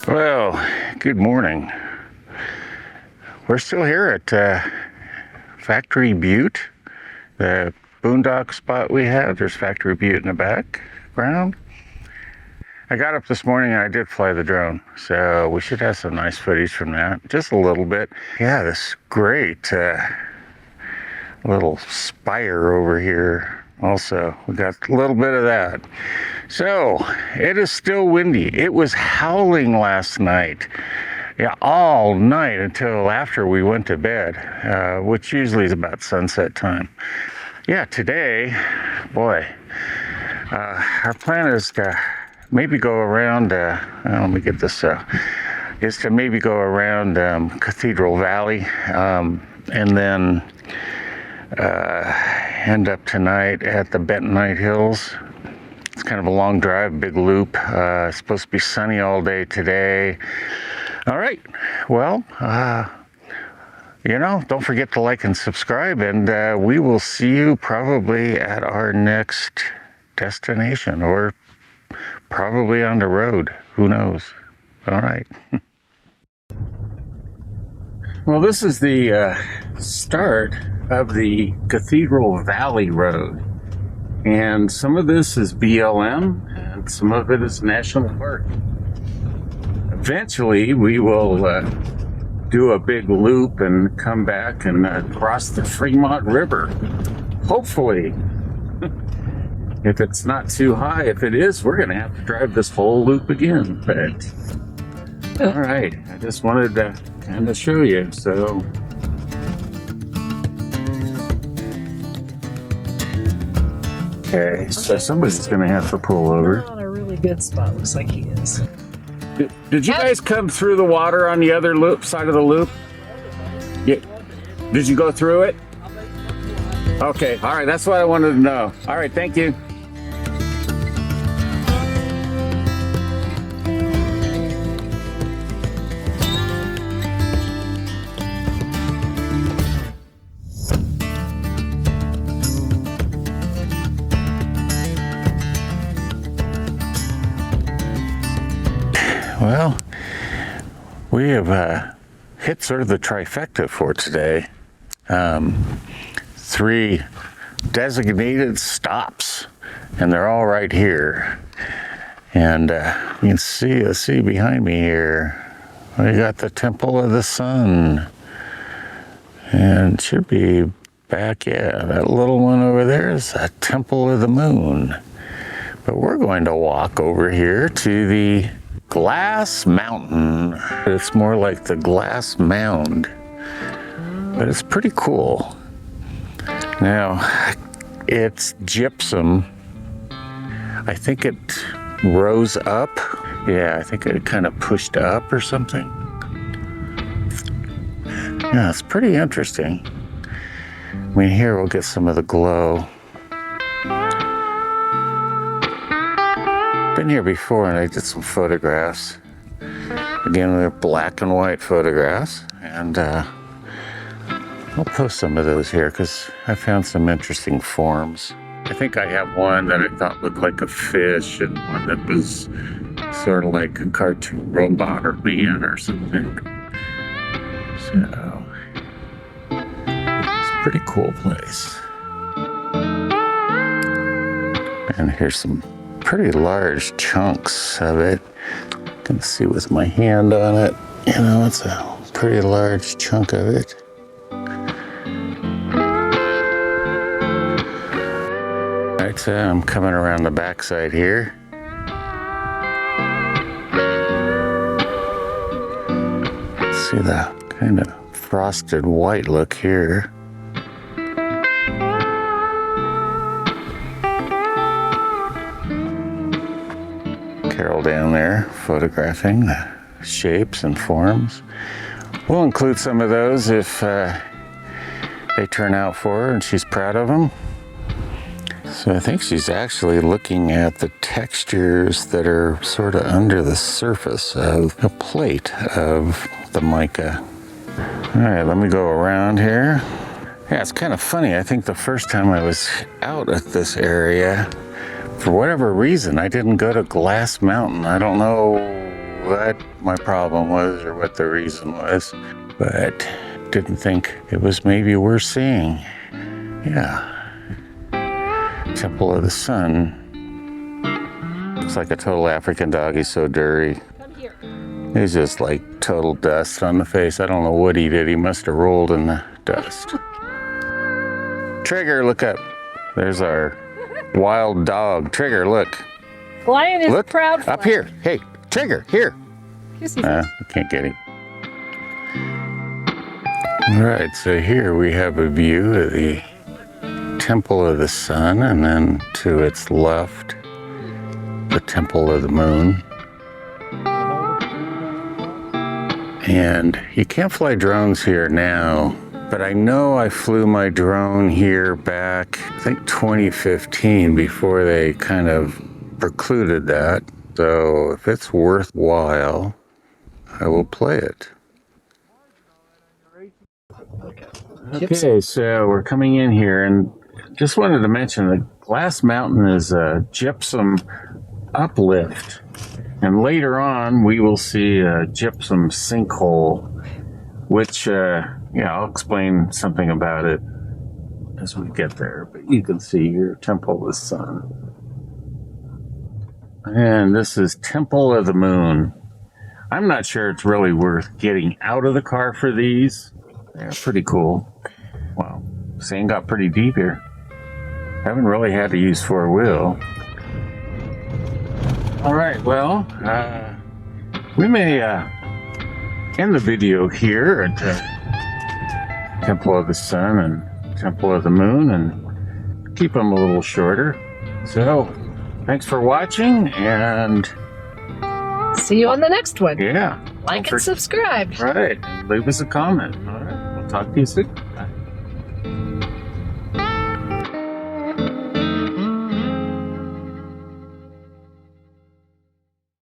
Well, good morning. We're still here at Factory Butte, the Boondock Spot we have. There's Factory Butte in the background. I got up this morning and I did fly the drone, so we should have some nice footage from that. Just a little bit. Yeah, this great little spire over here. Also, we got a little bit of that. So, it is still windy. It was howling last night. Yeah, all night until after we went to bed, which usually is about sunset time. Yeah, today, boy, our plan is to maybe go around, let me get this, is to maybe go around Cathedral Valley, and then end up tonight at the Bentonite Hills. It's kind of a long drive, big loop. It's supposed to be sunny all day today. All right, well, don't forget to like and subscribe, and we will see you probably at our next destination, or probably on the road. Who knows? All right. Well, this is the start of the Cathedral Valley Road. And some of this is BLM, and some of it is National Park. Eventually, we will do a big loop and come back and cross the Fremont River. Hopefully. If it's not too high. If it is, we're going to have to drive this whole loop again. But, all right. I just wanted to kind of show you, so... Okay, so somebody's going to have to pull over. We're on a really good spot, looks like he is. Did you guys come through the water on the other loop, side of the loop? Yeah. Did you go through it? Okay, all right, that's what I wanted to know. All right, thank you. Well, we have hit sort of the trifecta for today. 3 designated stops, and they're all right here. And you can see behind me here, we got the Temple of the Sun. And it should be back, yeah, that little one over there is the Temple of the Moon. But we're going to walk over here to the Glass Mountain. It's more like the Glass Mound, but it's pretty cool. Now, it's gypsum. I think it rose up. Yeah, I think it kind of pushed up or something. Yeah, it's pretty interesting. I mean, here we'll get some of the glow. Been here before and I did some photographs. Again, they're black and white photographs, and I'll post some of those here because I found some interesting forms. I think I have one that I thought looked like a fish, and one that was sort of like a cartoon robot or man or something. So, it's a pretty cool place. And here's some pretty large chunks of it. You can see with my hand on it, it's a pretty large chunk of it. Alright, so I'm coming around the backside here. See the kind of frosted white look here. Carol down there photographing the shapes and forms. We'll include some of those if they turn out for her and she's proud of them. So I think she's actually looking at the textures that are sort of under the surface of a plate of the mica. All right, let me go around here. Yeah, it's kind of funny. I think the first time I was out at this area, for whatever reason, I didn't go to Glass Mountain. I don't know what my problem was or what the reason was, but didn't think it was maybe worth seeing. Yeah. Temple of the Sun. Looks like a total African dog. He's so dirty. Come here. He's just like total dust on the face. I don't know what he did. He must have rolled in the dust. Trigger, look up. There's our wild dog. Trigger, look. Lion is Look proud. up here. Hey, Trigger, here. Kissy. I can't get him. All right, so here we have a view of the Temple of the Sun, and then to its left, the Temple of the Moon. And you can't fly drones here now, but I know I flew my drone here back, I think 2015, before they kind of precluded that. So if it's worthwhile, I will play it. Okay, so we're coming in here, and just wanted to mention the Glass Mountain is a gypsum uplift, and later on we will see a gypsum sinkhole, which I'll explain something about it as we get there. But you can see here Temple of the Sun, and this is Temple of the Moon. I'm not sure it's really worth getting out of the car for these. They're pretty cool. Wow, sand got pretty deep here. Haven't really had to use four-wheel. All right, well, we may end the video here at Temple of the Sun and Temple of the Moon and keep them a little shorter. So, thanks for watching, and See you on the next one. yeah. Like and subscribe. Right, leave us a comment. All right, we'll talk to you soon.